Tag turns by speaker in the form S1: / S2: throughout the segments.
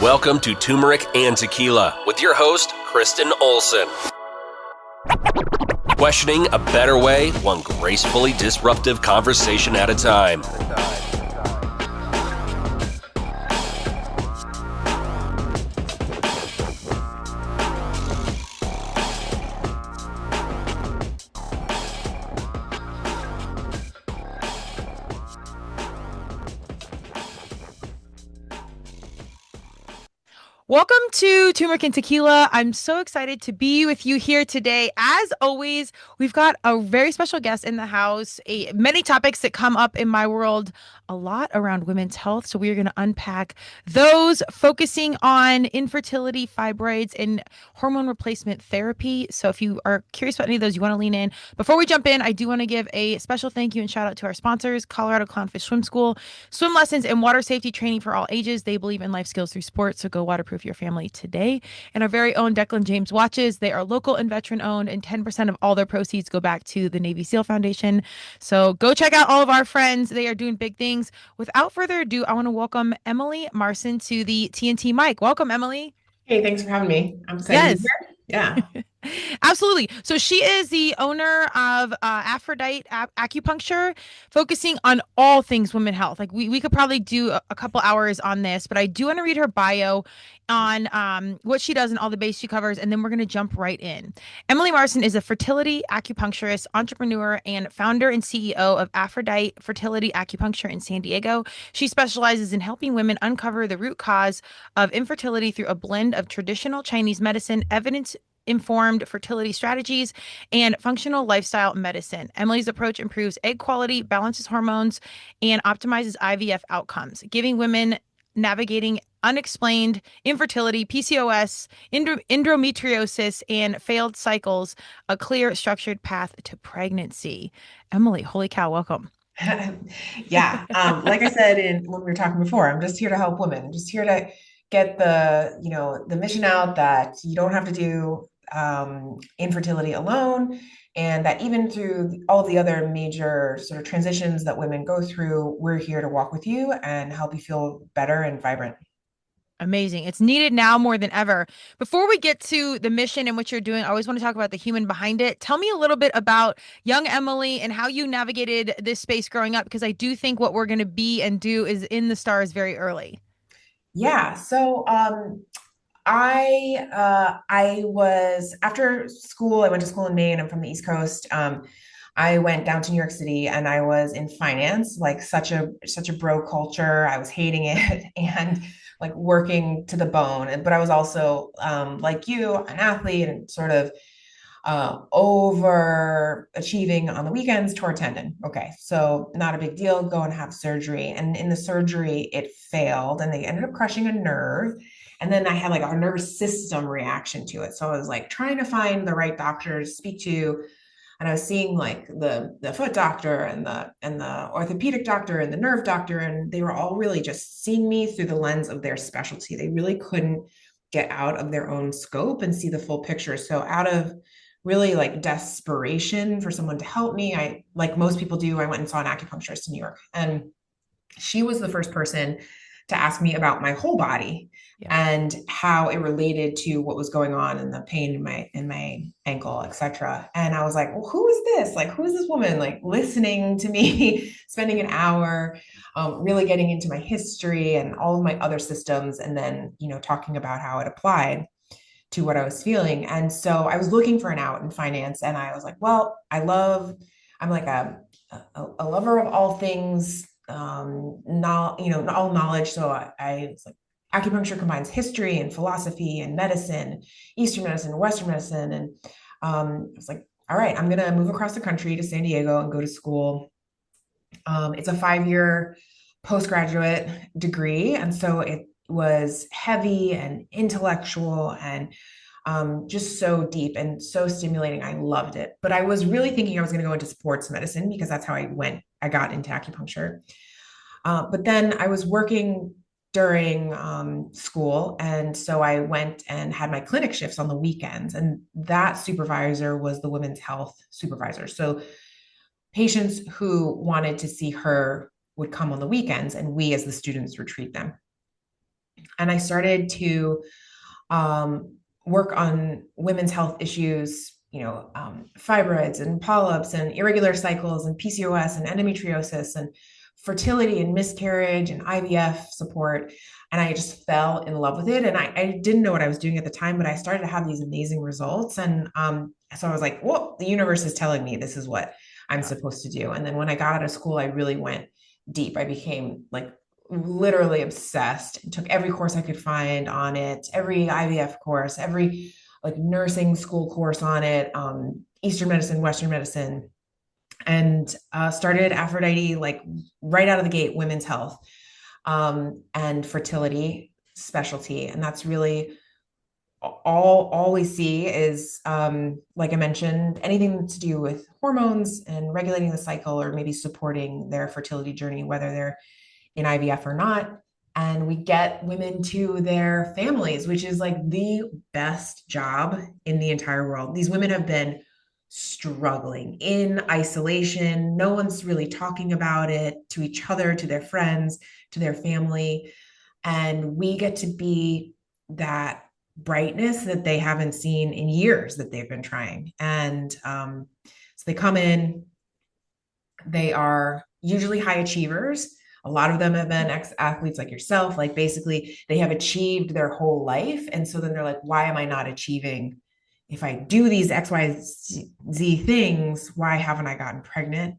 S1: Welcome to Turmeric and Tequila with your host, Kristen Olson. Questioning a better way, one gracefully disruptive conversation at a time.
S2: Welcome to Turmeric and Tequila. I'm so excited to be with you here today. As always, we've got a very special guest in the house. Many topics that come up in my world, a lot around women's health. So we're going to unpack those, focusing on infertility, fibroids, and hormone replacement therapy. So if you are curious about any of those, you want to lean in. Before we jump in, I do want to give a special thank you and shout out to our sponsors, Colorado Clownfish Swim School, swim lessons and water safety training for all ages. They believe in life skills through sports, so go waterproof your family today. And our very own Declan James watches. They are local and veteran owned, and 10% of all their proceeds go back to the Navy SEAL Foundation. So go check out all of our friends. They are doing big things. Without further ado, I want to welcome Emily Marson to the TNT mic. Welcome, Emily.
S3: Hey, thanks for having me. I'm excited to be here. Yeah.
S2: Absolutely. So she is the owner of Aphrodite Acupuncture, focusing on all things women health. Like we could probably do a couple hours on this, but I do want to read her bio on what she does and all the base she covers, and then we're going to jump right in. Emily Marson is a fertility acupuncturist, entrepreneur, and founder and CEO of Aphrodite Fertility Acupuncture in San Diego. She specializes in helping women uncover the root cause of infertility through a blend of traditional Chinese medicine, evidence-informed fertility strategies, and functional lifestyle medicine. Emily's approach improves egg quality, balances hormones, and optimizes IVF outcomes, giving women navigating unexplained infertility, PCOS, endometriosis, and failed cycles a clear, structured path to pregnancy. Emily, holy cow, welcome.
S3: Yeah. Like I said when we were talking before, I'm just here to help women. I'm just here to get the mission out that you don't have to do infertility alone, and that even through all the other major sort of transitions that women go through, we're here to walk with you and help you feel better and vibrant.
S2: Amazing. It's needed now more than ever. Before we get to the mission and what you're doing, I always want to talk about the human behind it. Tell me a little bit about young Emily and how you navigated this space growing up, because I do think what we're going to be and do is in the stars very early.
S3: Yeah. So I was, after school, I went to school in Maine. I'm from the East Coast. I went down to New York City and I was in finance, like such a bro culture. I was hating it and like working to the bone. But I was also like you, an athlete, and sort of overachieving on the weekends, tore tendon. Okay, so not a big deal. Go and have surgery. And in the surgery, it failed, and they ended up crushing a nerve. And then I had like a nervous system reaction to it. So I was like trying to find the right doctor to speak to. And I was seeing like the foot doctor and the orthopedic doctor and the nerve doctor, and they were all really just seeing me through the lens of their specialty. They really couldn't get out of their own scope and see the full picture. So out of really like desperation for someone to help me, I, like most people do, I went and saw an acupuncturist in New York, and she was the first person to ask me about my whole body and how it related to what was going on and the pain in my ankle, etc. And I was like, well, who is this? Like, who is this woman? Like listening to me, spending an hour, really getting into my history and all of my other systems, and then, talking about how it applied to what I was feeling. And so I was looking for an out in finance, and I was like, well, I'm like a lover of all things, all knowledge. So I was like, acupuncture combines history and philosophy and medicine, Eastern medicine, Western medicine. And I was like, all right, I'm going to move across the country to San Diego and go to school. It's a 5-year postgraduate degree. And so it was heavy and intellectual and just so deep and so stimulating. I loved it. But I was really thinking I was going to go into sports medicine because that's how I got into acupuncture. But then I was working during school. And so I went and had my clinic shifts on the weekends. And that supervisor was the women's health supervisor. So patients who wanted to see her would come on the weekends, and we as the students would treat them. And I started to work on women's health issues, fibroids and polyps and irregular cycles and PCOS and endometriosis and fertility and miscarriage and IVF support. And I just fell in love with it. And I didn't know what I was doing at the time, but I started to have these amazing results. And so I was like, whoa, the universe is telling me this is what I'm supposed to do. And then when I got out of school, I really went deep. I became like literally obsessed and took every course I could find on it, every IVF course, every like nursing school course on it, Eastern medicine, Western medicine, and started Aphrodite like right out of the gate, women's health and fertility specialty. And that's really all we see is, like I mentioned, anything to do with hormones and regulating the cycle or maybe supporting their fertility journey, whether they're in IVF or not. And we get women to their families, which is like the best job in the entire world. These women have been struggling in isolation. No one's really talking about it to each other, to their friends, to their family. And we get to be that brightness that they haven't seen in years that they've been trying. And so they come in, they are usually high achievers. A lot of them have been ex-athletes like yourself. Like basically they have achieved their whole life. And so then they're like, why am I not achieving? If I do these X, Y, Z things, why haven't I gotten pregnant?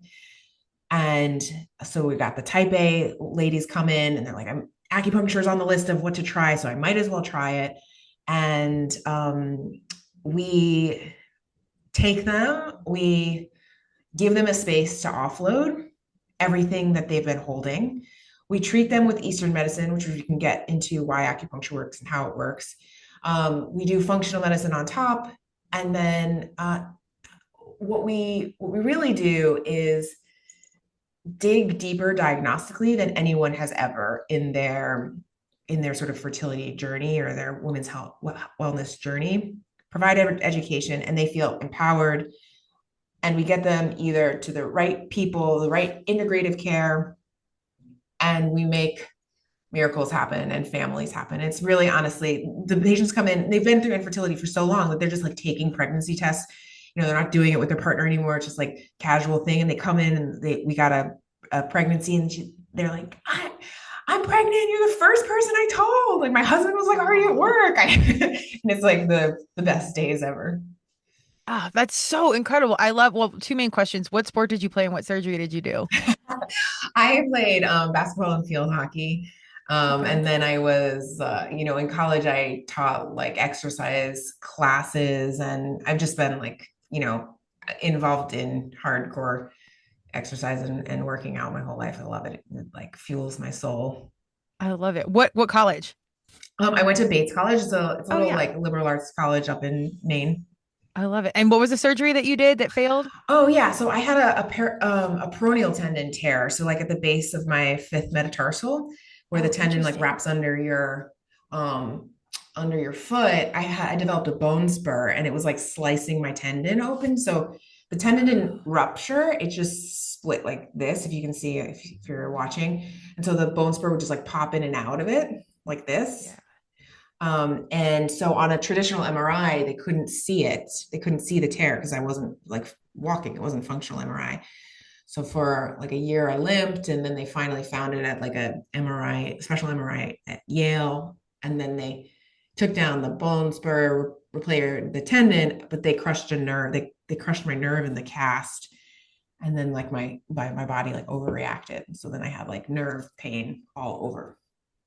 S3: And so we got the type A ladies come in and they're like, acupuncture is on the list of what to try, so I might as well try it. And we take them, we give them a space to offload everything that they've been holding. We treat them with Eastern medicine, which we can get into why acupuncture works and how it works. We do functional medicine on top. And then what we really do is dig deeper diagnostically than anyone has ever in their sort of fertility journey or their women's health wellness journey, provide education, and they feel empowered. And we get them either to the right people, the right integrative care, and we make miracles happen and families happen. It's really, honestly, the patients come in, they've been through infertility for so long that they're just like taking pregnancy tests. They're not doing it with their partner anymore. It's just like casual thing. And they come in and we got a pregnancy and they're like, I'm pregnant. You're the first person I told. Like my husband was like already at work. And it's like the best days ever.
S2: Ah, that's so incredible. Well, two main questions. What sport did you play and what surgery did you do?
S3: I played basketball and field hockey. And then I was, in college, I taught like exercise classes and I've just been like, involved in hardcore exercise and working out my whole life. I love it. It like fuels my soul.
S2: I love it. What college?
S3: I went to Bates College. It's a little
S2: yeah.
S3: like liberal arts college up in Maine.
S2: I love it. And what was the surgery that you did that failed?
S3: Oh yeah. So I had a peroneal tendon tear. So like at the base of my fifth metatarsal, where the tendon like wraps under your foot, I developed a bone spur and it was like slicing my tendon open. So the tendon didn't rupture, it just split like this, if you can see if you're watching. And so the bone spur would just like pop in and out of it like this. Yeah. And so on a traditional MRI, they couldn't see it. They couldn't see the tear because I wasn't like walking. It wasn't functional MRI. So for like a year I limped, and then they finally found it at like a special MRI at Yale. And then they took down the bone spur, repaired the tendon, but they crushed a nerve. They crushed my nerve in the cast. And then like my body like overreacted. So then I had like nerve pain all over.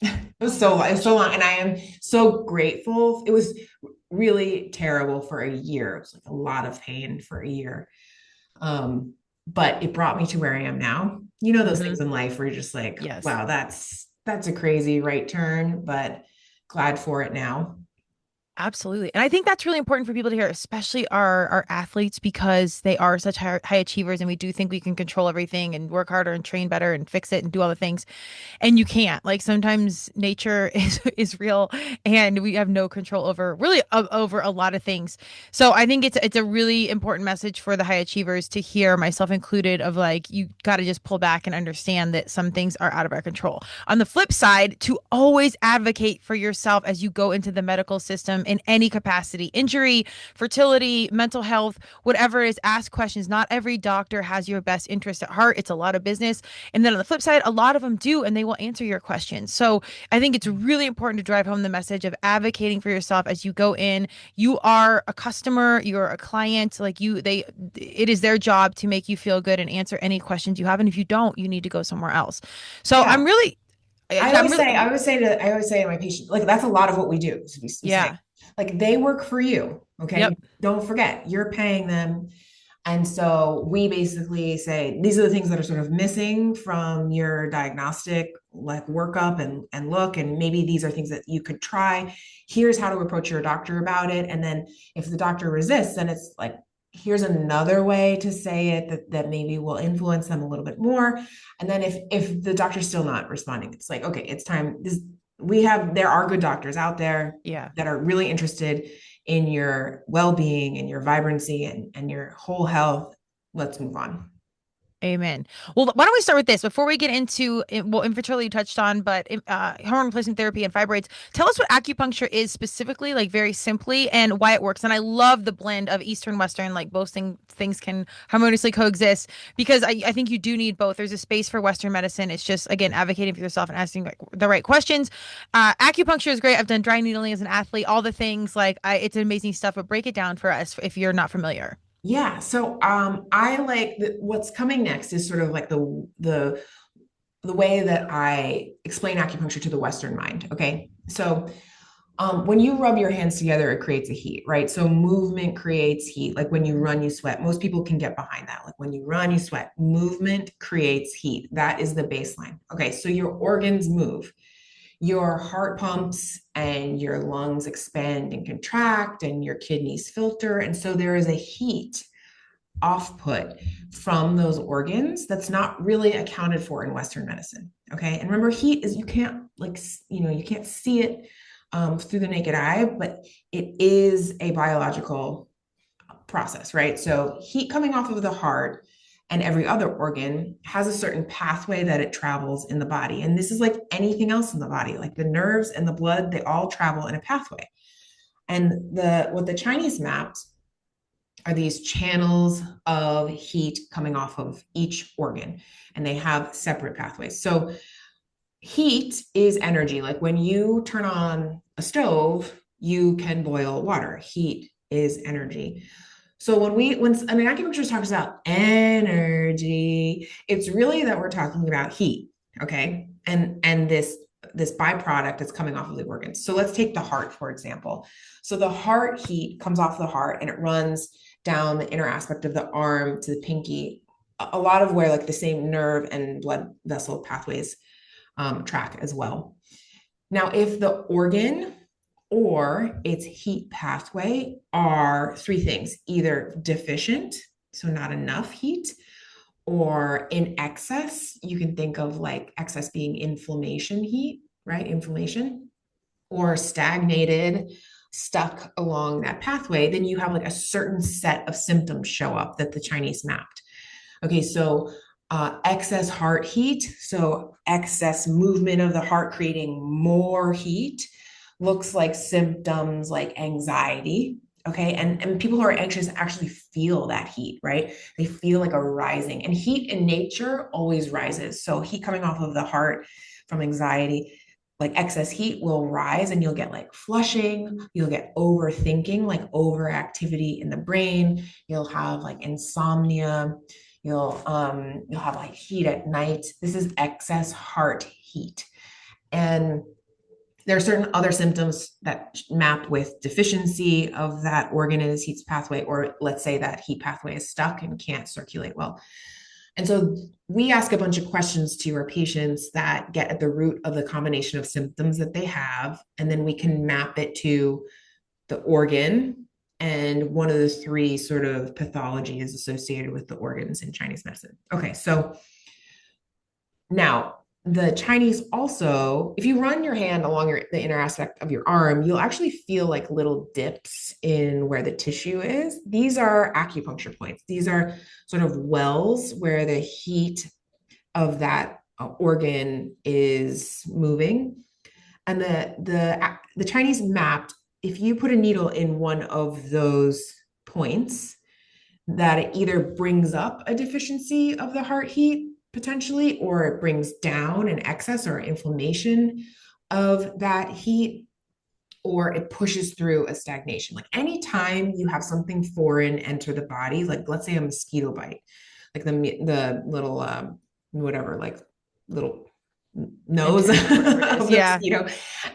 S3: It was so long. And I am so grateful. It was really terrible for a year. It was like a lot of pain for a year. But it brought me to where I am now. Those things in life where you're just like, yes. Wow, that's a crazy right turn, but glad for it now.
S2: Absolutely. And I think that's really important for people to hear, especially our athletes, because they are such high achievers and we do think we can control everything and work harder and train better and fix it and do all the things. And you can't. Like sometimes nature is real and we have no control over really over a lot of things. So I think it's a really important message for the high achievers to hear, myself included, of like you got to just pull back and understand that some things are out of our control. On the flip side, to always advocate for yourself as you go into the medical system in any capacity, injury, fertility, mental health, whatever it is, ask questions. Not every doctor has your best interest at heart. It's a lot of business. And then on the flip side, a lot of them do, and they will answer your questions. So I think it's really important to drive home the message of advocating for yourself as you go in. You are a customer, you're a client, like it is their job to make you feel good and answer any questions you have. And if you don't, you need to go somewhere else. So
S3: Yeah. I always say to my patients, like, that's a lot of what we do. So we say,
S2: yeah.
S3: like, they work for you. Okay.
S2: Yep.
S3: Don't forget, you're paying them. And so we basically say, these are the things that are sort of missing from your diagnostic, like, workup and look, and maybe these are things that you could try. Here's how to approach your doctor about it. And then if the doctor resists, then it's like, here's another way to say it that maybe will influence them a little bit more. And then if the doctor's still not responding, it's like, okay, it's time. There are good doctors out there
S2: Yeah.
S3: that are really interested in your well-being and your vibrancy and your whole health. Let's move on.
S2: Amen. Well, why don't we start with this before we get into well, infertility you touched on, but hormone replacement therapy and fibroids. Tell us what acupuncture is specifically, like very simply, and why it works. And I love the blend of Eastern, Western, like both things can harmoniously coexist, because I think you do need both. There's a space for Western medicine. It's just, again, advocating for yourself and asking like the right questions. Acupuncture is great. I've done dry needling as an athlete, all the things like it's amazing stuff, but break it down for us if you're not familiar.
S3: Yeah. So I like what's coming next is sort of like the way that I explain acupuncture to the Western mind. Okay. So when you rub your hands together, it creates a heat, right? So movement creates heat. Like when you run, you sweat. Most people can get behind that. Like when you run, you sweat. Movement creates heat. That is the baseline. Okay. So your organs move. Your heart pumps and your lungs expand and contract and your kidneys filter. And so there is a heat offput from those organs that's not really accounted for in Western medicine. Okay. And remember, heat is, you can't you can't see it through the naked eye, but it is a biological process, right? So heat coming off of the heart and every other organ has a certain pathway that it travels in the body. And this is like anything else in the body, like the nerves and the blood, they all travel in a pathway. And what the Chinese mapped are these channels of heat coming off of each organ, and they have separate pathways. So heat is energy. Like when you turn on a stove, you can boil water. Heat is energy. So when an acupuncturist talks about energy, it's really that we're talking about heat, okay? And this byproduct that's coming off of the organs. So let's take the heart, for example. So the heart heat comes off the heart and it runs down the inner aspect of the arm to the pinky, a lot of where like the same nerve and blood vessel pathways track as well. Now, if the organ or its heat pathway are three things: either deficient, so not enough heat, or in excess, you can think of like excess being inflammation heat, right? Inflammation, or stagnated, stuck along that pathway, then you have like a certain set of symptoms show up that the Chinese mapped. Okay, so excess heart heat, so excess movement of the heart creating more heat, looks like symptoms like anxiety. Okay, and people who are anxious actually feel that heat, right? They feel like a rising, and heat in nature always rises. So heat coming off of the heart from anxiety, like excess heat, will rise, and you'll get like flushing, you'll get overthinking, like overactivity in the brain, you'll have like insomnia, you'll have like heat at night. This is excess heart heat. And there are certain other symptoms that map with deficiency of that organ in its heat pathway, or let's say that heat pathway is stuck and can't circulate well. And so we ask a bunch of questions to our patients that get at the root of the combination of symptoms that they have, and then we can map it to the organ, and one of the three sort of pathologies associated with the organs in Chinese medicine. Okay, so now the Chinese also, if you run your hand along the inner aspect of your arm, you'll actually feel like little dips in where the tissue is. These are acupuncture points. These are sort of wells where the heat of that organ is moving. And the Chinese mapped, if you put a needle in one of those points, that it either brings up a deficiency of the heart heat potentially, or it brings down an excess or inflammation of that heat, or it pushes through a stagnation. Like anytime you have something foreign enter the body, like let's say a mosquito bite, like the little whatever, like little nose of the mosquito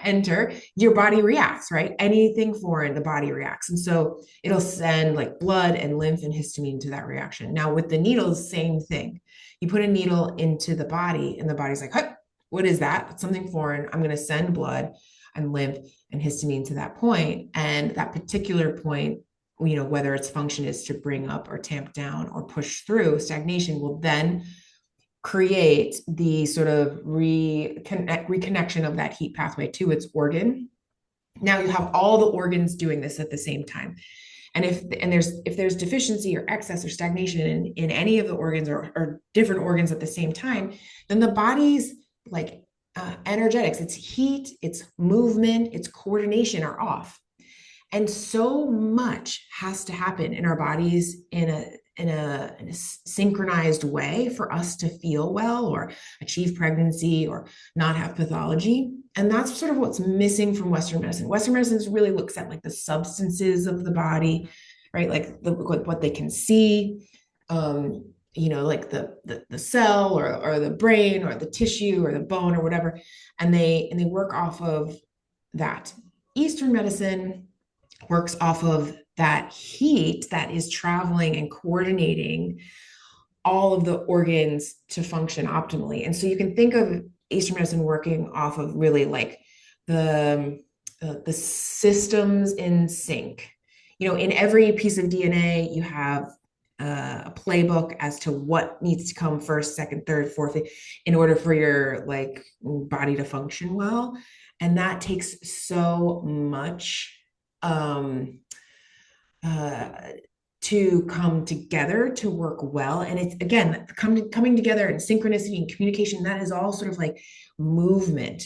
S3: enter, your body reacts, right? Anything foreign, the body reacts. And so it'll send like blood and lymph and histamine to that reaction. Now with the needles, same thing. You put a needle into the body and the body's like, hey, what is that? It's something foreign. I'm going to send blood and lymph and histamine to that point. And that particular point, you know, whether its function is to bring up or tamp down or push through stagnation, will then create the sort of reconnection of that heat pathway to its organ. Now you have all the organs doing this at the same time. And if there's deficiency or excess or stagnation in any of the organs or different organs at the same time, then the body's like energetics, its heat, its movement, its coordination are off. And so much has to happen in our bodies in a synchronized way for us to feel well or achieve pregnancy or not have pathology. And that's sort of what's missing from Western medicine. Western medicine really looks at like the substances of the body, right? Like what they can see, you know, like the cell or the brain or the tissue or the bone or whatever. And they work off of that. Eastern medicine works off of that heat that is traveling and coordinating all of the organs to function optimally. And so you can think of Eastern medicine working off of really like the systems in sync. You know, in every piece of DNA, you have a playbook as to what needs to come first, second, third, fourth, in order for your like body to function well. And that takes so much to come together to work well. And it's again coming together in synchronicity and communication. That is all sort of like movement.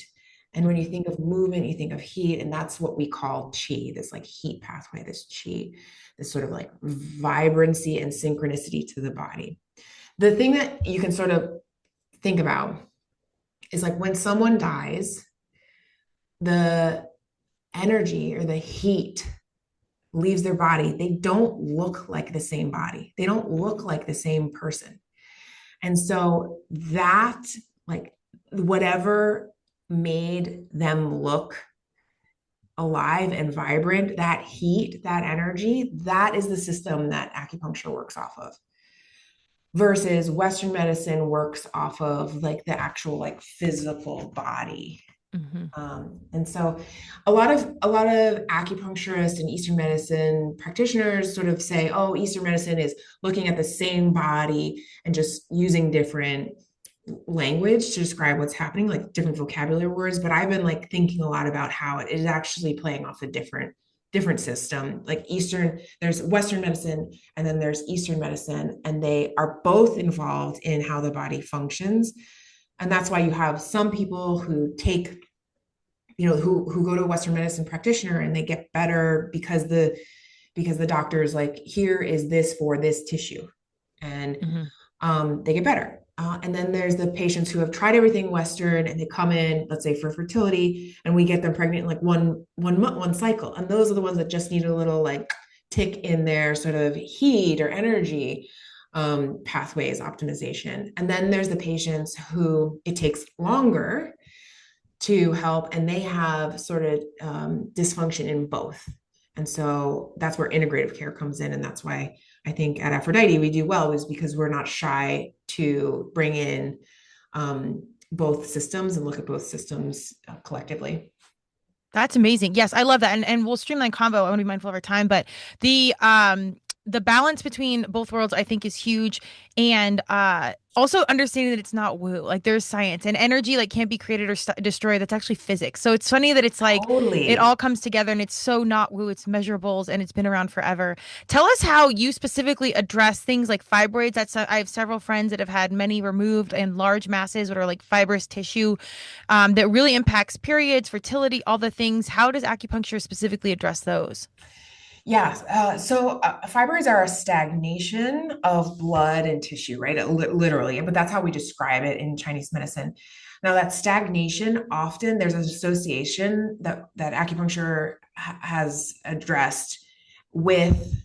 S3: And when you think of movement, you think of heat, and that's what we call chi, this like heat pathway, this chi, this sort of like vibrancy and synchronicity to the body. The thing that you can sort of think about is like when someone dies, the energy or the heat leaves their body. They don't look like the same body. They don't look like the same person. And so that, like, whatever made them look alive and vibrant, that heat, that energy, that is the system that acupuncture works off of. Versus Western medicine works off of like the actual like physical body. And so a lot of acupuncturists and Eastern medicine practitioners sort of say, oh, Eastern medicine is looking at the same body and just using different language to describe what's happening, like different vocabulary words. But I've been like thinking a lot about how it is actually playing off a different system. Like there's Western medicine and then there's Eastern medicine, and they are both involved in how the body functions. And that's why you have some people who take, you know, who go to a Western medicine practitioner and they get better because the doctor is like, here is this for this tissue, and they get better. And then there's the patients who have tried everything Western and they come in, let's say for fertility, and we get them pregnant in like one cycle. And those are the ones that just need a little like tick in their sort of heat or energy pathways optimization. And then there's the patients who it takes longer to help, and they have sort of dysfunction in both. And so that's where integrative care comes in. And that's why I think at Aphrodite we do well, is because we're not shy to bring in both systems and look at both systems collectively.
S2: That's amazing. Yes, I love that. And we'll streamline combo. I want to be mindful of our time, but the balance between both worlds I think is huge. And also understanding that it's not woo. Like there's science and energy like can't be created or destroyed. That's actually physics. So it's funny that it's like it
S3: Totally.
S2: all comes together and it's so not woo, it's measurables and it's been around forever. Tell us how you specifically address things like fibroids. I have several friends that have had many removed and large masses that are like fibrous tissue that really impacts periods, fertility, all the things. How does acupuncture specifically address those?
S3: Yeah. Fibroids are a stagnation of blood and tissue, right? Literally, but that's how we describe it in Chinese medicine. Now, that stagnation, often there's an association that acupuncture has addressed with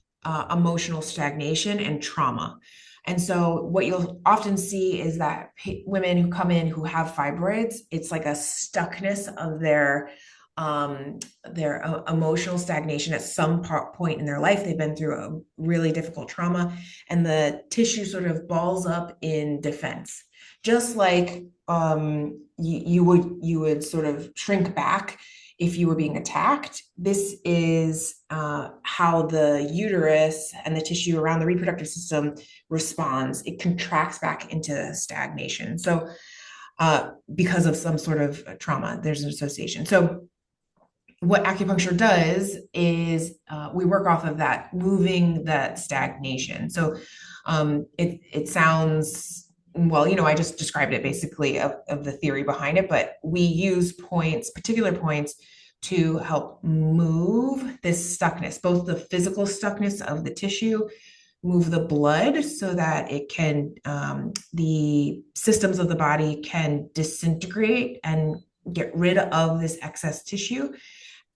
S3: emotional stagnation and trauma. And so, what you'll often see is that women who come in who have fibroids, it's like a stuckness of their emotional stagnation at some point in their life. They've been through a really difficult trauma, and the tissue sort of balls up in defense, just like you would sort of shrink back if you were being attacked. This is how the uterus and the tissue around the reproductive system responds. It contracts back into stagnation. So because of some sort of trauma, there's an association. So what acupuncture does is we work off of that, moving that stagnation. So it sounds, well, I just described it basically of the theory behind it, but we use particular points to help move this stuckness, both the physical stuckness of the tissue, move the blood so that it can, the systems of the body can disintegrate and get rid of this excess tissue.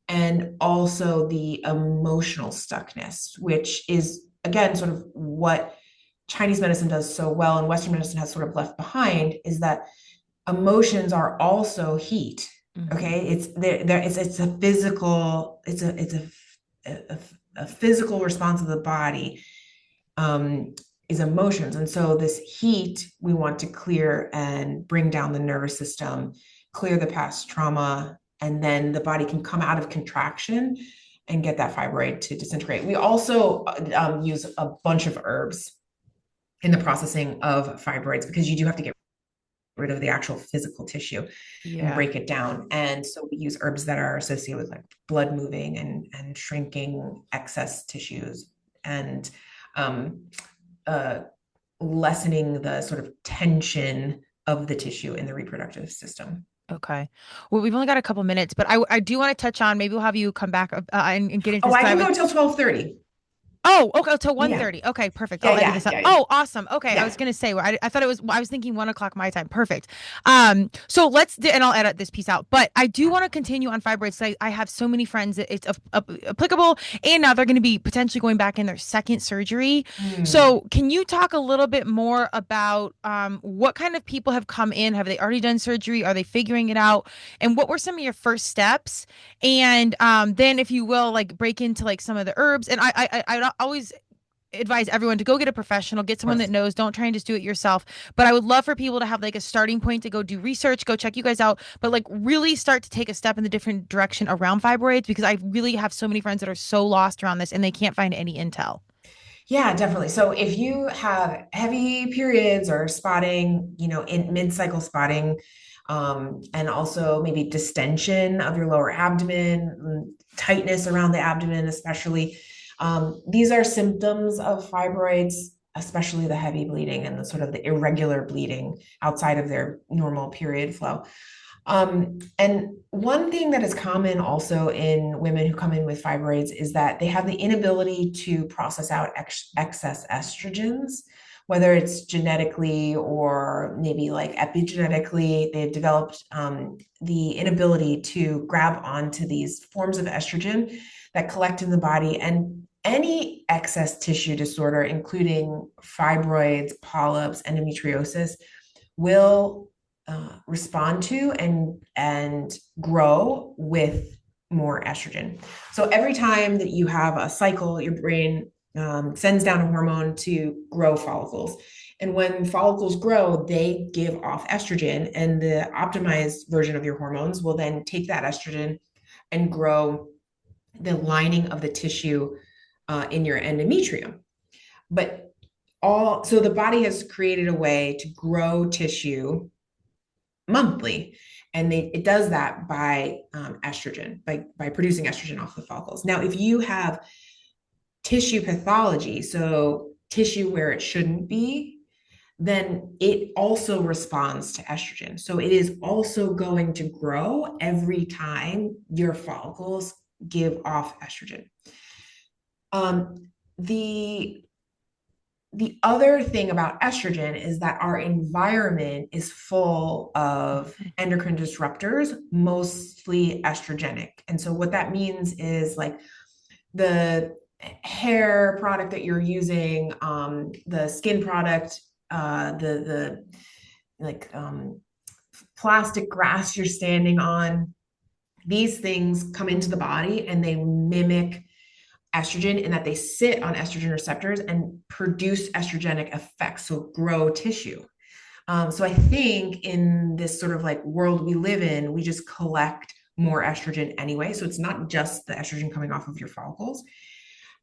S3: And also the emotional stuckness, which is, again, sort of what Chinese medicine does so well and Western medicine has sort of left behind, is that emotions are also heat. Okay, it's a physical, it's a physical response of the body, is emotions. And so this heat we want to clear and bring down the nervous system, clear the past trauma, and then the body can come out of contraction and get that fibroid to disintegrate. We also use a bunch of herbs in the processing of fibroids, because you do have to get rid of the actual physical tissue and break it down. And so we use herbs that are associated with like blood moving and shrinking excess tissues, and lessening the sort of tension of the tissue in the reproductive system.
S2: Okay. Well, we've only got a couple minutes, but I do want to touch on, maybe we'll have you come back and get into this.
S3: I can go until 12:30.
S2: Oh, okay. Till 1:30. Okay, perfect. I'll edit this up. Oh, awesome. Okay. I was going to say, I thought I was thinking 1:00 my time. Perfect. So and I'll edit this piece out, but I do want to continue on fibroids. I have so many friends that it's applicable, and now they're going to be potentially going back in their second surgery. So can you talk a little bit more about, what kind of people have come in? Have they already done surgery? Are they figuring it out? And what were some of your first steps? And, then if you will, like break into like some of the herbs, and I always advise everyone to go get a professional, get someone that knows, don't try and just do it yourself. But I would love for people to have like a starting point to go do research, go check you guys out, but like really start to take a step in the different direction around fibroids, because I really have so many friends that are so lost around this and they can't find any intel.
S3: Yeah, definitely. So if you have heavy periods or spotting, in mid-cycle spotting, and also maybe distension of your lower abdomen, tightness around the abdomen, especially, these are symptoms of fibroids, especially the heavy bleeding and the sort of the irregular bleeding outside of their normal period flow. And one thing that is common also in women who come in with fibroids is that they have the inability to process out excess estrogens, whether it's genetically or maybe like epigenetically. They've developed the inability to grab onto these forms of estrogen that collect in the body. And any excess tissue disorder, including fibroids, polyps, endometriosis, will respond to and grow with more estrogen. So every time that you have a cycle, your brain sends down a hormone to grow follicles. And when follicles grow, they give off estrogen, and the optimized version of your hormones will then take that estrogen and grow the lining of the tissue in your endometrium. But so the body has created a way to grow tissue monthly. And it does that by estrogen, by producing estrogen off the follicles. Now, if you have tissue pathology, so tissue where it shouldn't be, then it also responds to estrogen. So it is also going to grow every time your follicles give off estrogen. The other thing about estrogen is that our environment is full of endocrine disruptors, mostly estrogenic. And so what that means is like the hair product that you're using, the skin product, the plastic grass you're standing on, these things come into the body and they mimic estrogen in that they sit on estrogen receptors and produce estrogenic effects, so grow tissue. So I think in this sort of like world we live in, we just collect more estrogen anyway. So it's not just the estrogen coming off of your follicles.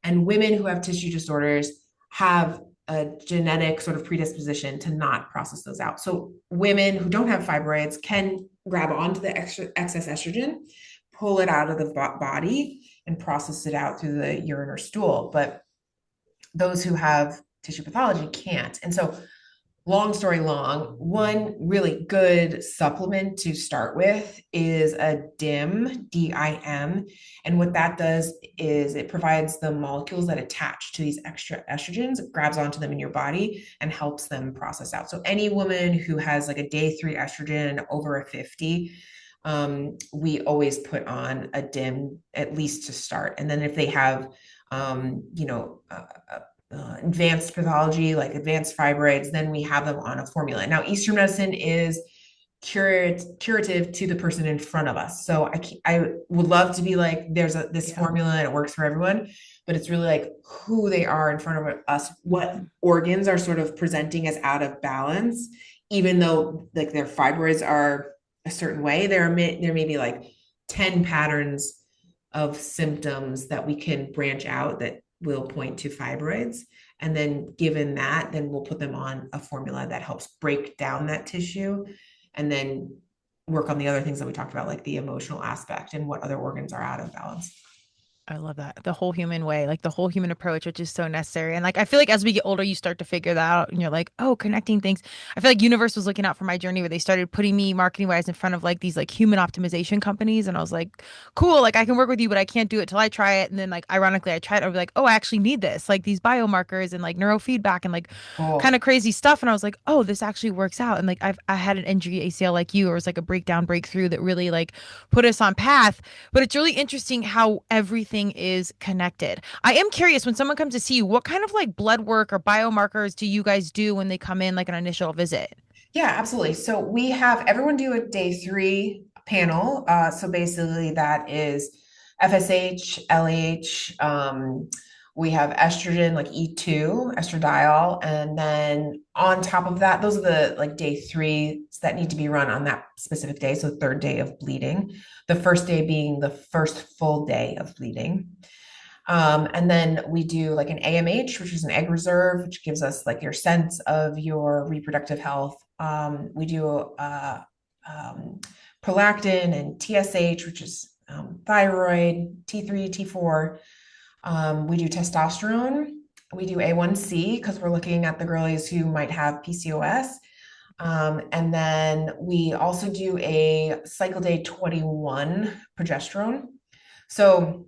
S3: And women who have tissue disorders have a genetic sort of predisposition to not process those out. So women who don't have fibroids can grab onto the excess estrogen, pull it out of the body, and process it out through the urine or stool. But those who have tissue pathology can't. And so, long story long, one really good supplement to start with is a DIM, D-I-M. And what that does is it provides the molecules that attach to these extra estrogens, it grabs onto them in your body and helps them process out. So any woman who has like a day 3 estrogen over a 50, we always put on a DIM at least to start. And then if they have, advanced pathology, like advanced fibroids, then we have them on a formula. Now, Eastern medicine is curative to the person in front of us. So I would love to be like, there's this formula and it works for everyone, but it's really like who they are in front of us, what organs are sort of presenting as out of balance, even though like their fibroids are a certain way, there may be like 10 patterns of symptoms that we can branch out that will point to fibroids. And then given that, then we'll put them on a formula that helps break down that tissue and then work on the other things that we talked about, like the emotional aspect and what other organs are out of balance.
S2: I love that. The whole human way, like the whole human approach, which is so necessary. And like, I feel like as we get older, you start to figure that out and you're like, oh, connecting things. I feel like Universe was looking out for my journey where they started putting me marketing wise in front of like these like human optimization companies. And I was like, cool, like I can work with you, but I can't do it till I try it. And then like, ironically, I tried it. I was like, oh, I actually need this, like these biomarkers and like neurofeedback and like kind of crazy stuff. And I was like, oh, this actually works out. And like, I had an injury ACL like you, or it was like a breakthrough that really like put us on path. But it's really interesting how everything is connected. I am curious, when someone comes to see you, what kind of like blood work or biomarkers do you guys do when they come in, like an initial visit?
S3: Yeah, absolutely. So we have everyone do a day 3 panel. So basically that is FSH, LH, we have estrogen, like E2, estradiol. And then on top of that, those are the like day 3 that need to be run on that specific day. So 3rd day of bleeding, the first day being the first full day of bleeding. And then we do like an AMH, which is an egg reserve, which gives us like your sense of your reproductive health. We do prolactin and TSH, which is thyroid, T3, T4. We do testosterone. We do A1C because we're looking at the girlies who might have PCOS. And then we also do a cycle day 21 progesterone. So,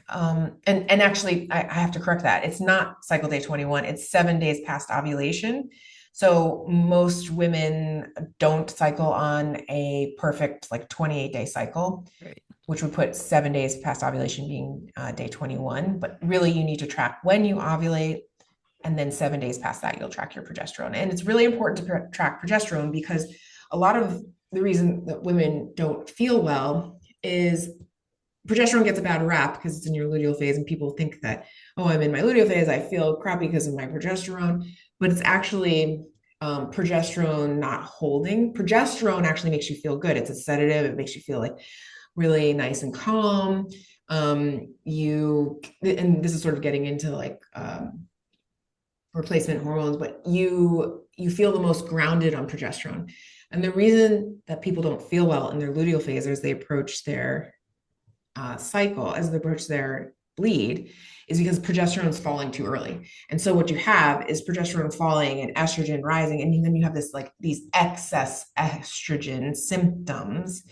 S3: and actually I have to correct that. It's not cycle day 21. It's 7 days past ovulation. So most women don't cycle on a perfect like 28-day cycle, right, which would put 7 days past ovulation being day 21. But really you need to track when you ovulate, and then 7 days past that, you'll track your progesterone. And it's really important to track progesterone because a lot of the reason that women don't feel well is progesterone gets a bad rap because it's in your luteal phase and people think that, oh, I'm in my luteal phase, I feel crappy because of my progesterone, but it's actually progesterone not holding. Progesterone actually makes you feel good. It's a sedative. It makes you feel like really nice and calm. And this is sort of getting into like replacement hormones, but you feel the most grounded on progesterone. And the reason that people don't feel well in their luteal phase as they approach their cycle, as they approach their bleed, is because progesterone is falling too early. And so what you have is progesterone falling and estrogen rising, and then you have this like these excess estrogen symptoms.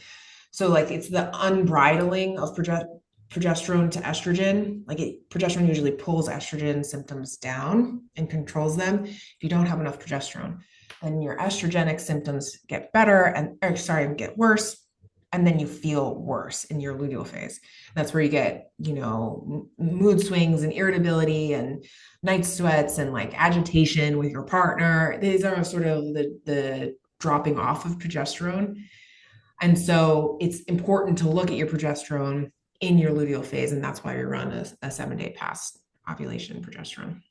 S3: So like it's the unbridling of progesterone to estrogen. Progesterone usually pulls estrogen symptoms down and controls them. If you don't have enough progesterone, then your estrogenic symptoms get get worse. And then you feel worse in your luteal phase. That's where you get, mood swings and irritability and night sweats and like agitation with your partner. These are sort of the dropping off of progesterone. And so it's important to look at your progesterone in your luteal phase. And that's why we run a 7-day past ovulation progesterone.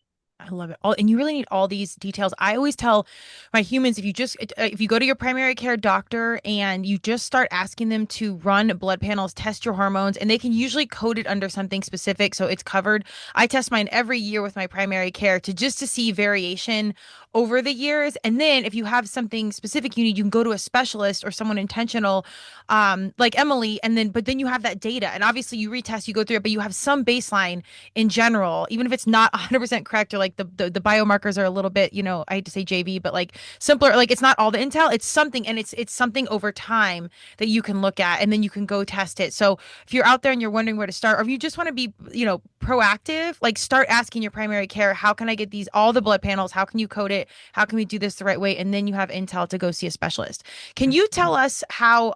S2: I love it. And you really need all these details. I always tell my humans, if you go to your primary care doctor and you just start asking them to run blood panels, test your hormones, and they can usually code it under something specific, so it's covered. I test mine every year with my primary care to see variation over the years. And then if you have something specific you need, you can go to a specialist or someone intentional, like Emily. But then you have that data, and obviously you retest, you go through it, but you have some baseline in general, even if it's not 100% correct, or like the biomarkers are a little bit, I hate to say JV, but like simpler, like it's not all the intel, it's something, and it's something over time that you can look at, and then you can go test it. So if you're out there and you're wondering where to start, or if you just want to be, proactive, like start asking your primary care, how can I get all the blood panels? How can you code it? How can we do this the right way? And then you have intel to go see a specialist. Can you tell us how,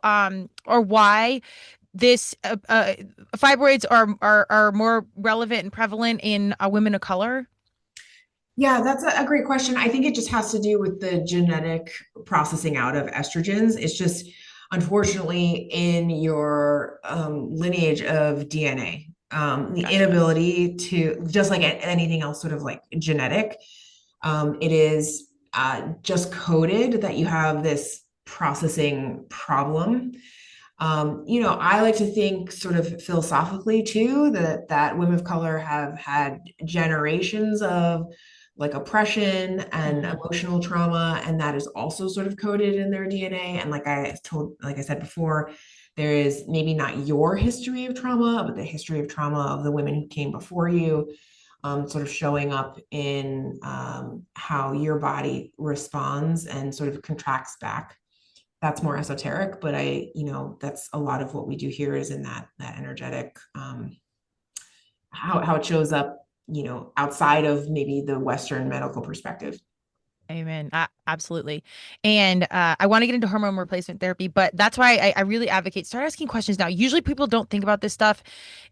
S2: or why this fibroids are more relevant and prevalent in women of color?
S3: Yeah, that's a great question. I think it just has to do with the genetic processing out of estrogens. It's just, unfortunately, in your lineage of DNA, the
S2: Gotcha.
S3: inability to, just like anything else, sort of like genetic, it is just coded that you have this processing problem. I like to think sort of philosophically too, that women of color have had generations of like oppression and emotional trauma, and that is also sort of coded in their DNA. And like I said before, there is maybe not your history of trauma, but the history of trauma of the women who came before you, sort of showing up in how your body responds and sort of contracts back. That's more esoteric, but that's a lot of what we do here is in that energetic, how it shows up, outside of maybe the Western medical perspective.
S2: Amen. Absolutely. And I want to get into hormone replacement therapy, but that's why I really advocate start asking questions now. Usually people don't think about this stuff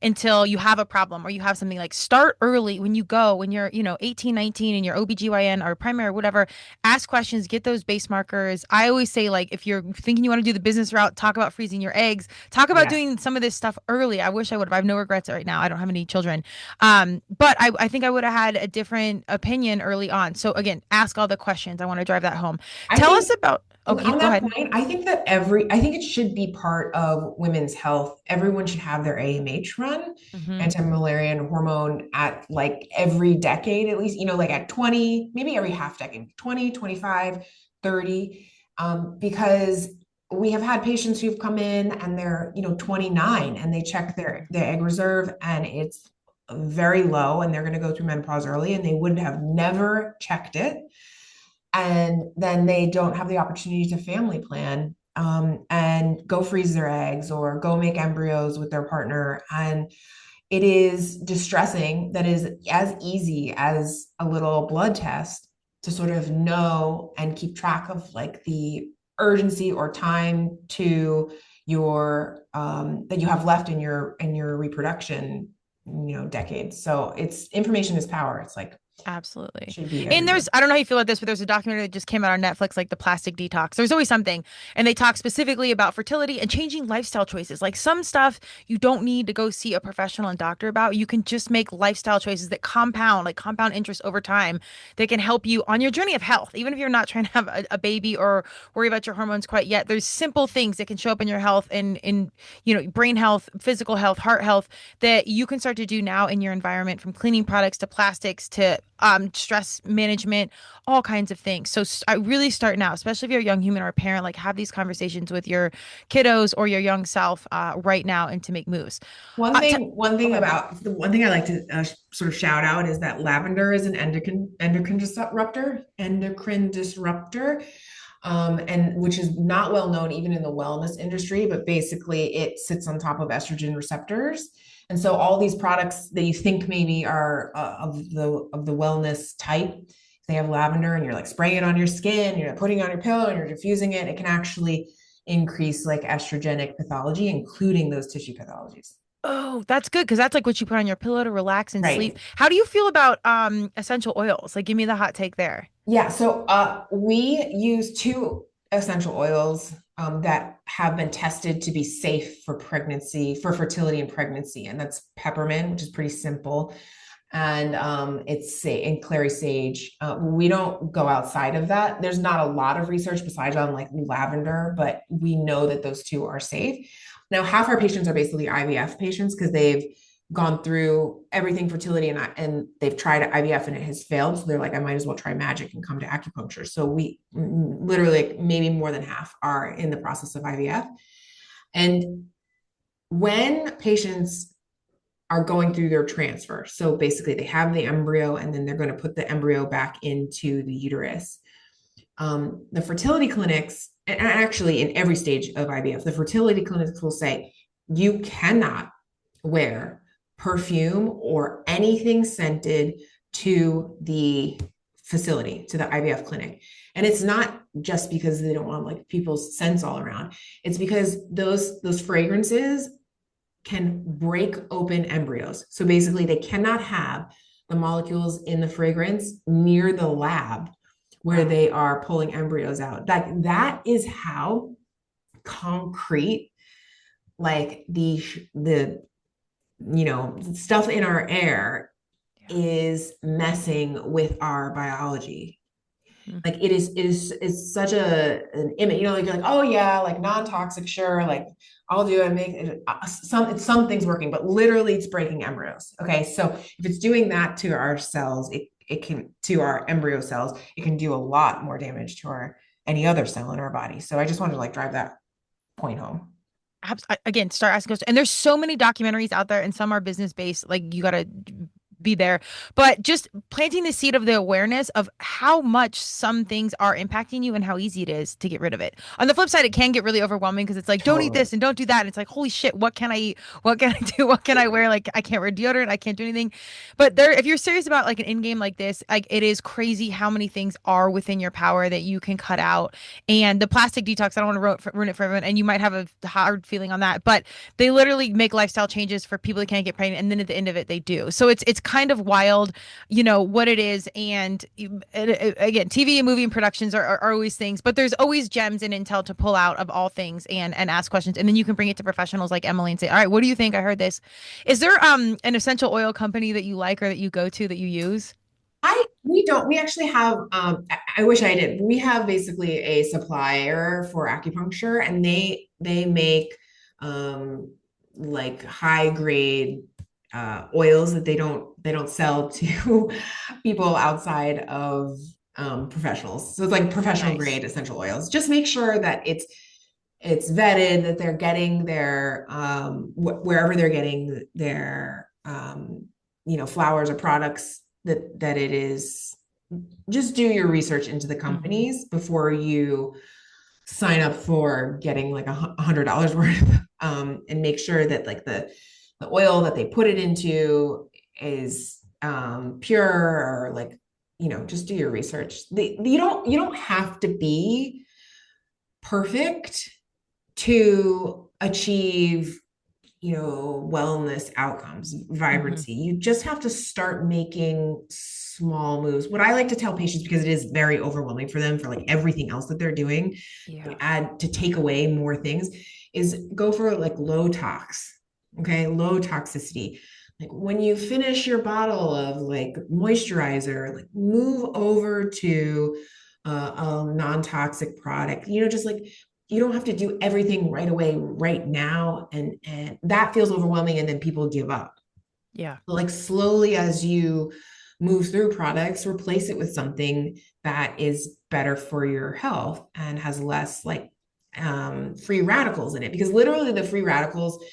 S2: until you have a problem or you have something. Like start early when you're, 18, 19 and your OBGYN or primary or whatever, ask questions, get those base markers. I always say, like, if you're thinking you want to do the business route, talk about freezing your eggs, talk about doing some of this stuff early. I wish I would have. I have no regrets right now. I don't have any children. But I think I would have had a different opinion early on. So again, ask all the questions. I want to drive that home. Tell us about. Okay,
S3: on
S2: go
S3: that
S2: ahead.
S3: point, I think it should be part of women's health. Everyone should have their AMH run, anti-Mullerian hormone, at like every decade, at least, like at 20, maybe every half decade, 20, 25, 30, because we have had patients who've come in and they're, 29 and they check their egg reserve and it's very low and they're going to go through menopause early and they would have never checked it. And then they don't have the opportunity to family plan, and go freeze their eggs or go make embryos with their partner. And it is distressing. That is as easy as a little blood test to sort of know and keep track of like the urgency or time to your that you have left in your reproduction, decades. So information is power. It's like
S2: Absolutely.
S3: Should be
S2: And
S3: everywhere.
S2: I don't know how you feel about this, but there's a documentary that just came out on Netflix, like the plastic detox. There's always something. And they talk specifically about fertility and changing lifestyle choices. Like some stuff you don't need to go see a professional and doctor about. You can just make lifestyle choices that compound, like compound interest over time, that can help you on your journey of health. Even if you're not trying to have a baby or worry about your hormones quite yet, there's simple things that can show up in your health and in, brain health, physical health, heart health that you can start to do now in your environment, from cleaning products to plastics to stress management, all kinds of things. So I really start now, especially if you're a young human or a parent, like have these conversations with your kiddos or your young self right now and to make moves. Okay.
S3: The one thing I like to sort of shout out is that lavender is an endocrine disruptor, and which is not well known even in the wellness industry, but basically it sits on top of estrogen receptors. And so all these products that you think maybe are of the wellness type, they have lavender, and you're like spraying it on your skin, you're putting it on your pillow, and you're diffusing it. It can actually increase like estrogenic pathology, including those tissue pathologies.
S2: Oh, that's good because that's like what you put on your pillow to relax and sleep.
S3: Right.
S2: How do you feel about essential oils? Like, give me the hot take there.
S3: Yeah. So we use two essential oils that have been tested to be safe for pregnancy, for fertility and pregnancy. And that's peppermint, which is pretty simple. And and clary sage. We don't go outside of that. There's not a lot of research besides on like lavender, but we know that those two are safe. Now, half our patients are basically IVF patients because they've gone through everything fertility and they've tried IVF and it has failed. So they're like, I might as well try magic and come to acupuncture. So we literally maybe more than half are in the process of IVF. And when patients are going through their transfer, so basically they have the embryo and then they're going to put the embryo back into the uterus. The fertility clinics, and actually in every stage of IVF, the fertility clinics will say, you cannot wear perfume or anything scented to the facility, to the IVF clinic. And it's not just because they don't want like people's scents all around. It's because those fragrances can break open embryos. So basically they cannot have the molecules in the fragrance near the lab where they are pulling embryos out. That is how concrete, like the stuff in our air is messing with our biology. Like it is such an image, like you're like, oh yeah, like non-toxic, sure, like I'll do it and make it, something's working, but literally it's breaking embryos. Okay, so if it's doing that to our cells, it can, to our embryo cells, it can do a lot more damage to any other cell in our body. So I just wanted to like drive that point home.
S2: Again, start asking questions. And there's so many documentaries out there, and some are business based. Like you gotta be there, but just planting the seed of the awareness of how much some things are impacting you and how easy it is to get rid of it. On the flip side, it can get really overwhelming because it's like, don't eat
S3: Totally.
S2: this and don't do that. And it's like, holy shit, what can I eat? What can I do? What can I wear? Like, I can't wear deodorant. I can't do anything. But if you're serious about like an in game like this, like it is crazy how many things are within your power that you can cut out. And the plastic detox, I don't want to ruin it for everyone. And you might have a hard feeling on that, but they literally make lifestyle changes for people that can't get pregnant. And then at the end of it, they do. So it's kind of wild, what it is. And again, TV and movie and productions are always things, but there's always gems and intel to pull out of all things and ask questions. And then you can bring it to professionals like Emily and say, all right, what do you think? I heard this. Is there an essential oil company that you like or that you go to that you use?
S3: We actually have, I wish I did. We have basically a supplier for acupuncture, and they make like high grade oils that they don't sell to people outside of professionals. So it's like professional
S2: Nice.
S3: grade essential oils. Just make sure that it's vetted, that they're getting their wherever they're getting their flowers or products, that it is. Just do your research into the companies before you sign up for getting like $100 worth, and make sure that like the oil that they put it into is pure, or like, just do your research. You don't have to be perfect to achieve, wellness outcomes,
S2: Mm-hmm.
S3: vibrancy. You just have to start making small moves. What I like to tell patients, because it is very overwhelming for them for like everything else that they're doing,
S2: Yeah.
S3: add to take away more things, is go for like low tox. Okay, low toxicity. Like when you finish your bottle of like moisturizer, like move over to a non-toxic product. Just like you don't have to do everything right away, right now, and that feels overwhelming, and then people give up.
S2: Yeah.
S3: But like slowly as you move through products, replace it with something that is better for your health and has less like free radicals in it, because literally the free radicals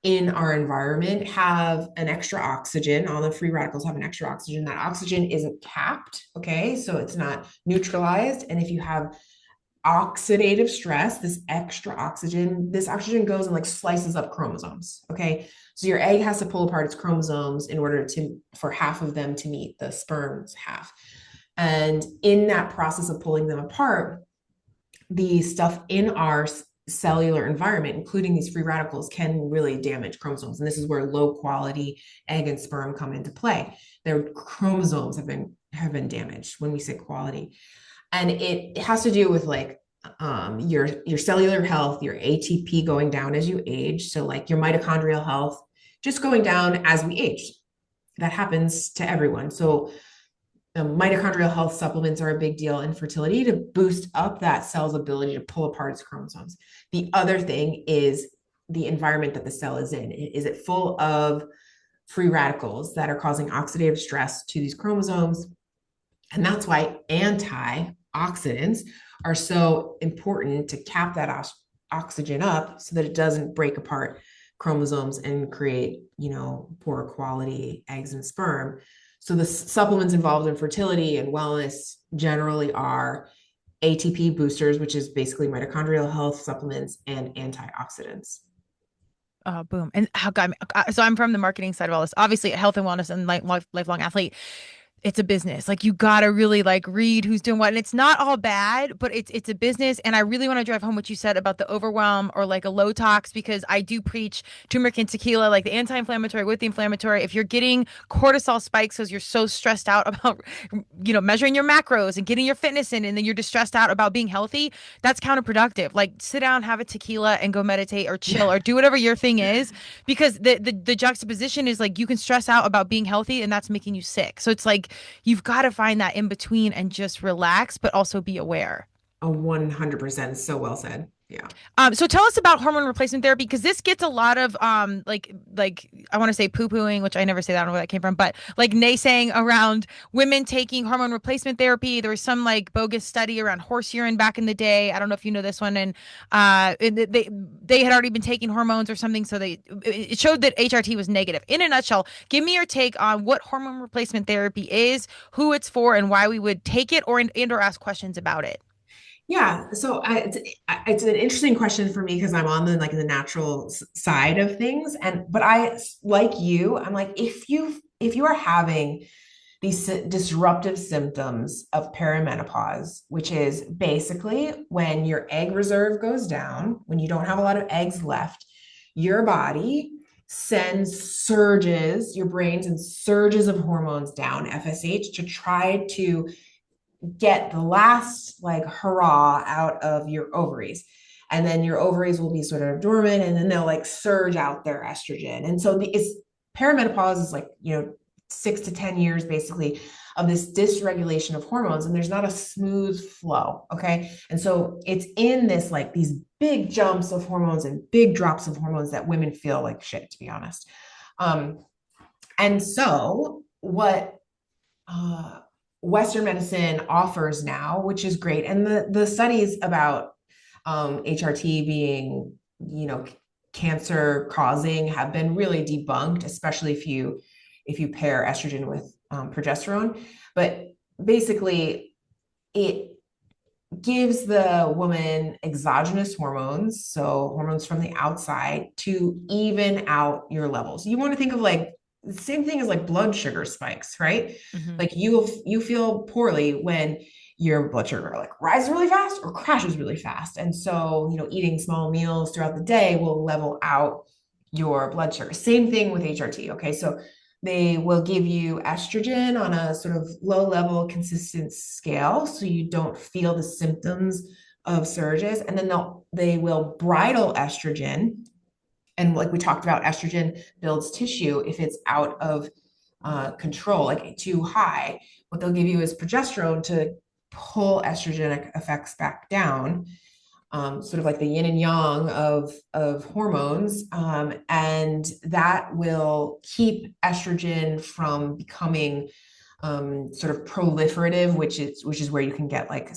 S3: in our environment have an extra oxygen. All the free radicals have an extra oxygen. That oxygen isn't capped, okay? So it's not neutralized. And if you have oxidative stress, this oxygen goes and like slices up chromosomes, okay? So your egg has to pull apart its chromosomes in order for half of them to meet the sperm's half. And in that process of pulling them apart, the stuff in our cellular environment, including these free radicals, can really damage chromosomes. And this is where low quality egg and sperm come into play. Their chromosomes have been damaged when we say quality. And it has to do with like your cellular health, your ATP going down as you age. So like your mitochondrial health just going down as we age. That happens to everyone. So mitochondrial health supplements are a big deal in fertility to boost up that cell's ability to pull apart its chromosomes. The other thing is the environment that the cell is in. Is it full of free radicals that are causing oxidative stress to these chromosomes? And that's why antioxidants are so important to cap that oxygen up so that it doesn't break apart chromosomes and create, poor quality eggs and sperm. So the supplements involved in fertility and wellness generally are ATP boosters, which is basically mitochondrial health supplements, and antioxidants.
S2: Oh, boom. And how got me. So I'm from the marketing side of all this. Obviously, health and wellness and lifelong athlete. It's a business. Like you gotta really like read who's doing what. And it's not all bad, but it's a business. And I really want to drive home what you said about the overwhelm or like a low tox, because I do preach turmeric and tequila, like the anti-inflammatory with the inflammatory. If you're getting cortisol spikes because you're so stressed out about, measuring your macros and getting your fitness in, and then you're just stressed out about being healthy, that's counterproductive. Like sit down, have a tequila and go meditate or chill or do whatever your thing is, because the juxtaposition is like you can stress out about being healthy and that's making you sick. So it's like you've got to find that in between and just relax, but also be aware.
S3: 100%. So well said. Yeah.
S2: So tell us about hormone replacement therapy, because this gets a lot of like I want to say poo-pooing, which I never say that, I don't know where that came from, but like naysaying around women taking hormone replacement therapy. There was some like bogus study around horse urine back in the day. I don't know if you know this one, and they had already been taking hormones or something, so it showed that HRT was negative. In a nutshell, give me your take on what hormone replacement therapy is, who it's for, and why we would take it or ask questions about it.
S3: Yeah, so it's an interesting question for me because I'm on the natural side of things, but I, like you, I'm like, if you are having these disruptive symptoms of perimenopause, which is basically when your egg reserve goes down, when you don't have a lot of eggs left, your body sends surges, your brain sends surges of hormones down, FSH, to try to get the last like hurrah out of your ovaries. And then your ovaries will be sort of dormant, and then they'll like surge out their estrogen. And so it's perimenopause is like, 6 to 10 years basically of this dysregulation of hormones, and there's not a smooth flow. Okay. And so it's in this like these big jumps of hormones and big drops of hormones that women feel like shit, to be honest. And so what Western medicine offers now, which is great. And the studies about HRT being, cancer causing have been really debunked, especially if you pair estrogen with progesterone. But basically, it gives the woman exogenous hormones, so hormones from the outside, to even out your levels. You want to think of like the same thing as like blood sugar spikes, right?
S2: Mm-hmm.
S3: Like you feel poorly when your blood sugar like rises really fast or crashes really fast. And so, eating small meals throughout the day will level out your blood sugar. Same thing with HRT. Okay. So they will give you estrogen on a sort of low level consistent scale, so you don't feel the symptoms of surges. And then they will bridle estrogen. And like we talked about, estrogen builds tissue if it's out of control, like too high. What they'll give you is progesterone to pull estrogen effects back down, sort of like the yin and yang of hormones. And that will keep estrogen from becoming sort of proliferative, which is where you can get like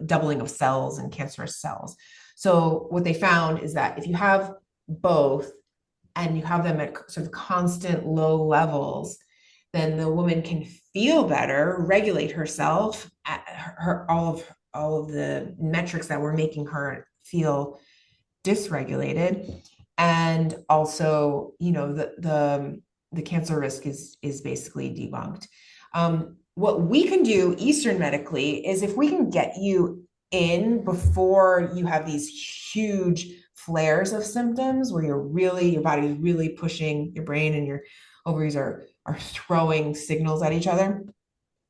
S3: doubling of cells and cancerous cells. So what they found is that if you have both and you have them at sort of constant low levels, then the woman can feel better, regulate herself at all of the metrics that were making her feel dysregulated. And also, the cancer risk is basically debunked. What we can do Eastern medically is if we can get you in before you have these huge flares of symptoms where your body's really pushing, your brain and your ovaries are throwing signals at each other.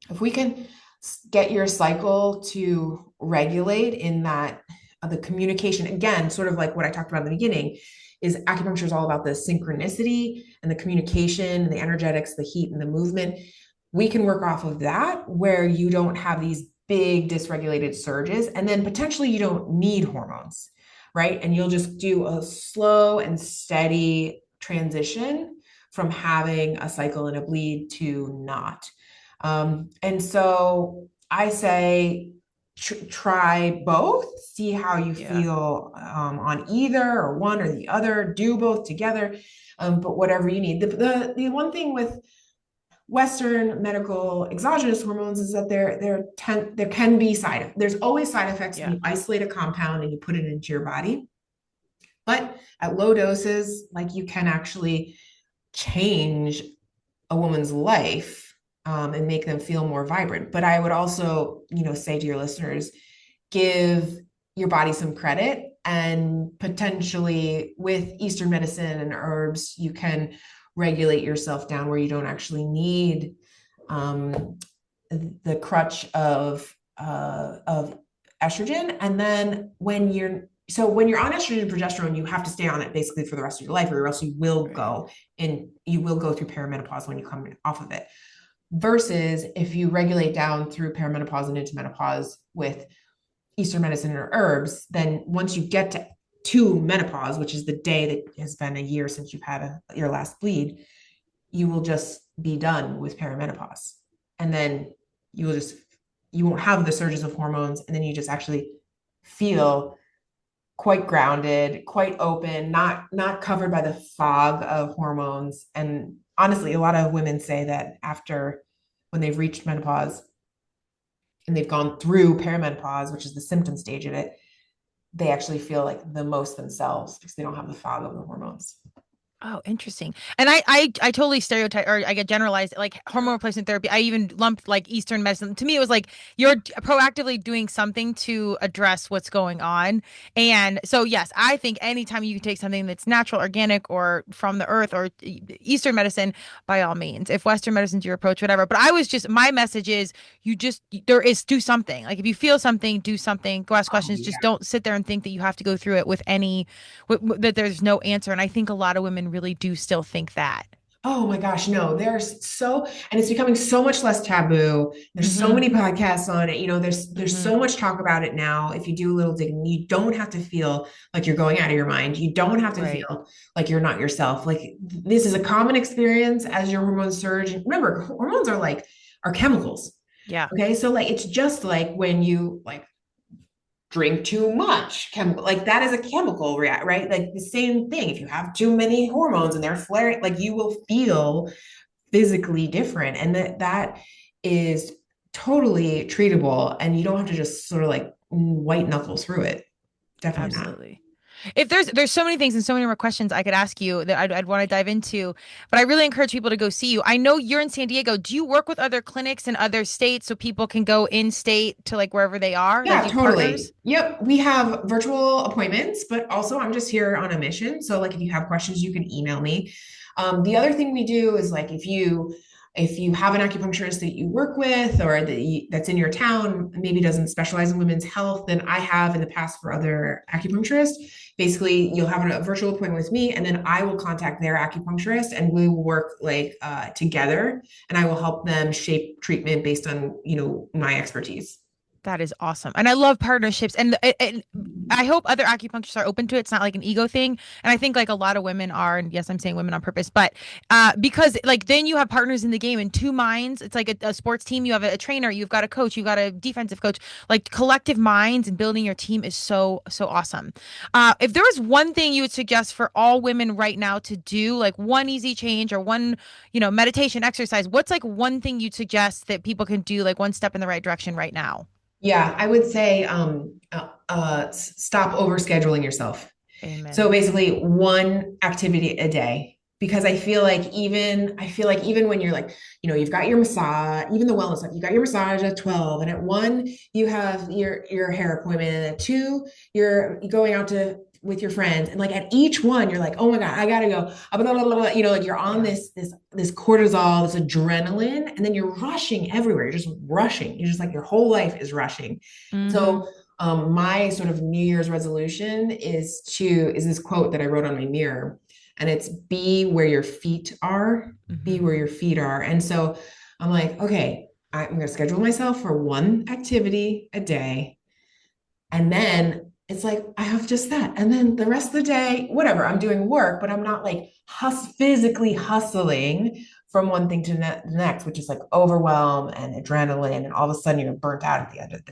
S3: If we can get your cycle to regulate in that, the communication, again, sort of like what I talked about in the beginning, is acupuncture is all about the synchronicity and the communication and the energetics, the heat and the movement. We can work off of that where you don't have these big dysregulated surges, and then potentially you don't need hormones, right? And you'll just do a slow and steady transition from having a cycle and a bleed to not. And so I say, try both, see how you feel on either or one or the other, do both together, but whatever you need. The one thing with Western medical exogenous hormones is that there can be there's always side effects when you isolate a compound and you put it into your body. But at low doses, like, you can actually change a woman's life and make them feel more vibrant. But I would also, say to your listeners, give your body some credit, and potentially with Eastern medicine and herbs, you can regulate yourself down where you don't actually need the crutch of estrogen. And then when you're on estrogen and progesterone, you have to stay on it basically for the rest of your life, or else you will go through perimenopause when you come off of it. Versus if you regulate down through perimenopause and into menopause with Eastern medicine or herbs, then once you get to menopause, which is the day that has been a year since you've had your last bleed, you will just be done with perimenopause. And then you won't have the surges of hormones. And then you just actually feel quite grounded, quite open, not covered by the fog of hormones. And honestly, a lot of women say that when they've reached menopause and they've gone through perimenopause, which is the symptom stage of it, they actually feel like the most themselves because they don't have the fog of the hormones.
S2: Oh, interesting. And I totally stereotype, or I get generalized, like hormone replacement therapy. I even lumped like Eastern medicine. To me, it was like you're proactively doing something to address what's going on. And so, yes, I think anytime you can take something that's natural, organic, or from the earth, or Eastern medicine, by all means. If Western medicine's your approach, whatever. But my message is do something. Like if you feel something, do something. Go ask questions. Just don't sit there and think that you have to go through it with that there's no answer. And I think a lot of women really do still think that.
S3: Oh my gosh, no, and it's becoming so much less taboo. There's so many podcasts on it. There's so much talk about it now. If you do a little digging, you don't have to feel like you're going out of your mind. You don't have to feel like you're not yourself. Like, this is a common experience as your hormones surge. And remember, hormones are chemicals.
S2: Yeah.
S3: Okay. So like, it's just like when you drink too much chemical, like that is a chemical react, right? Like the same thing. If you have too many hormones and they're flaring, like, you will feel physically different. And that is totally treatable. And you don't have to just sort of like white knuckle through it. Definitely
S2: Absolutely.
S3: not.
S2: If there's so many things and so many more questions I could ask you that I'd want to dive into, but I really encourage people to go see you. I know you're in San Diego. Do you work with other clinics in other states so people can go in state to like wherever they are? Like,
S3: Yeah,
S2: do you have
S3: totally.
S2: partners?
S3: Yep. We have virtual appointments, but also I'm just here on a mission. So like if you have questions, you can email me. The other thing we do is like if you have an acupuncturist that you work with or that's in your town, maybe doesn't specialize in women's health, then I have in the past for other acupuncturists. Basically, you'll have a virtual appointment with me, and then I will contact their acupuncturist, and we will work like together, and I will help them shape treatment based on my expertise.
S2: That is awesome. And I love partnerships. And I hope other acupuncturists are open to it. It's not like an ego thing. And I think like a lot of women are, and yes, I'm saying women on purpose, but because like then you have partners in the game in two minds. It's like a sports team. You have a trainer, you've got a coach, you've got a defensive coach. Like collective minds and building your team is so, so awesome. If there was one thing you would suggest for all women right now to do, like one easy change or one, meditation exercise, what's like one thing you'd suggest that people can do, like one step in the right direction right now?
S3: Yeah, I would say stop overscheduling yourself. So
S2: Amen.
S3: basically one activity a day. Because I feel like even when you're like, you've got your massage, even the wellness stuff, you got your massage at 12, and at 1 you have your hair appointment, and at 2 you're going out to with your friends. And like at each one, you're like, oh my God, I gotta go. Blah, blah, blah, blah. Like you're on
S2: Yeah.
S3: this cortisol, this adrenaline, and then you're rushing everywhere. You're just rushing. You're just like your whole life is rushing.
S2: Mm-hmm.
S3: So my sort of New Year's resolution is this quote that I wrote on my mirror, and it's be where your feet are, be
S2: Mm-hmm.
S3: where your feet are. And so I'm like, okay, I'm going to schedule myself for one activity a day. And then it's like, I have just that. And then the rest of the day, whatever, I'm doing work, but I'm not like physically hustling from one thing to the next, which is like overwhelm and adrenaline. And all of a sudden you're burnt out at the end of the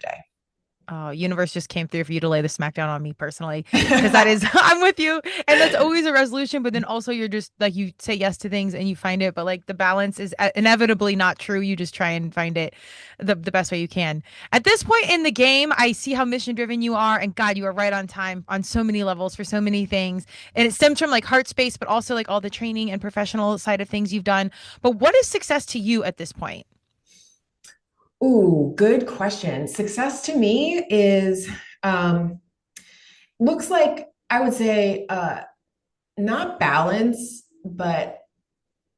S2: Oh, universe just came through for you to lay the smackdown on me personally, because that
S3: day.
S2: is, I'm with you. And that's always a resolution, but then also you're just like, you say yes to things and you find it, but like the balance is inevitably not true. You just try and find it the best way you can. At this point in the game, I see how mission driven you are. And God, you are right on time on so many levels for so many things. And it stems from like heart space, but also like all the training and professional side of things you've done. But what is success to you at this point?
S3: Ooh, good question. Success to me is um looks like I would say not balance, but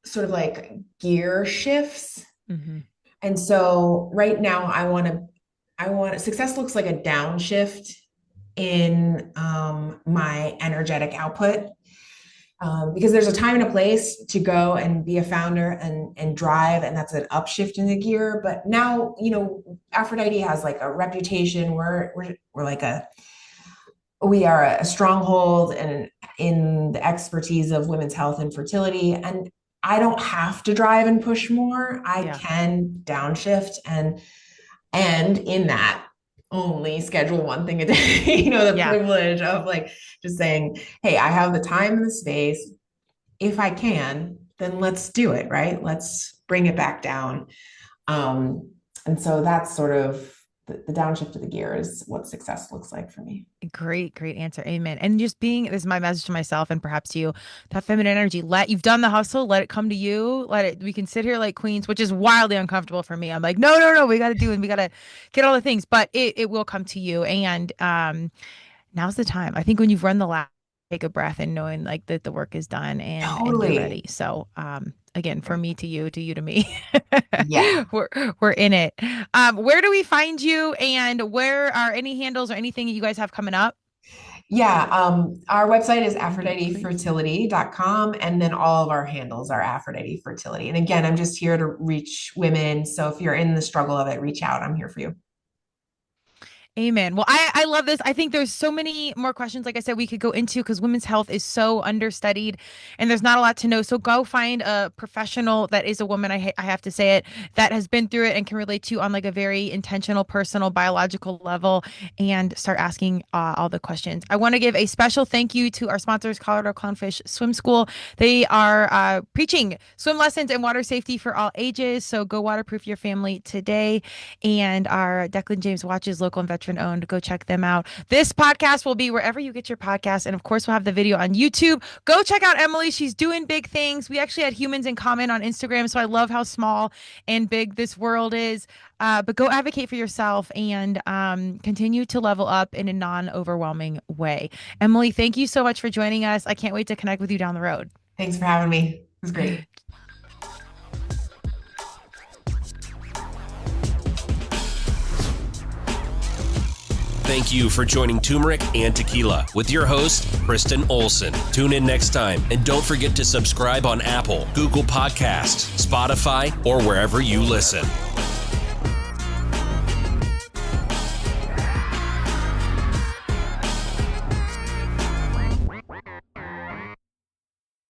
S3: sort of like gear shifts.
S2: Mm-hmm.
S3: And so right now I want success looks like a downshift in my energetic output. Because there's a time and a place to go and be a founder and drive, and that's an upshift in the gear. But now, Aphrodite has like a reputation. We're like we are a stronghold and in the expertise of women's health and fertility. And I don't have to drive and push more. I
S2: Yeah.
S3: can downshift and in that only schedule one thing a day. The
S2: Yeah.
S3: privilege of like just saying, hey, I have the time and the space. If I can, then let's do it, right? Let's bring it back down. And so that's sort of the downshift of the gear is what success looks like for me.
S2: Great, great answer. Amen. And just being, this is my message to myself and perhaps to you, that feminine energy, you've done the hustle, let it come to you. We can sit here like queens, which is wildly uncomfortable for me. I'm like, no, no, no, we got to do it. We got to get all the things, but it will come to you. And now's the time. I think when you've run the lap, take a breath and knowing like that the work is done and you're
S3: Totally.
S2: ready. So, again, from me to you to me,
S3: Yeah.
S2: we're in it. Where do we find you, and where are any handles or anything that you guys have coming up?
S3: Yeah. Our website is
S2: Great.
S3: aphroditefertility.com, and then all of our handles are Aphrodite Fertility. And again, I'm just here to reach women. So if you're in the struggle of it, reach out. I'm here for you.
S2: Amen. Well, I love this. I think there's so many more questions, like I said, we could go into because women's health is so understudied and there's not a lot to know. So go find a professional that is a woman, I have to say it, that has been through it and can relate to you on like a very intentional, personal, biological level and start asking all the questions. I want to give a special thank you to our sponsors, Colorado Clownfish Swim School. They are preaching swim lessons and water safety for all ages. So go waterproof your family today. And our Declan James Watches local and veteran veteran-owned. Go check them out. This podcast will be wherever you get your podcast. And of course, we'll have the video on YouTube. Go check out Emily. She's doing big things. We actually had humans in common on Instagram, so I love how small and big this world is. But go advocate for yourself and continue to level up in a non-overwhelming way. Emily, thank you so much for joining us. I can't wait to connect with you down the road.
S3: Thanks for having me. It was great.
S1: Thank you for joining Turmeric and Tequila with your host, Kristen Olson. Tune in next time, and don't forget to subscribe on Apple, Google Podcasts, Spotify, or wherever you listen.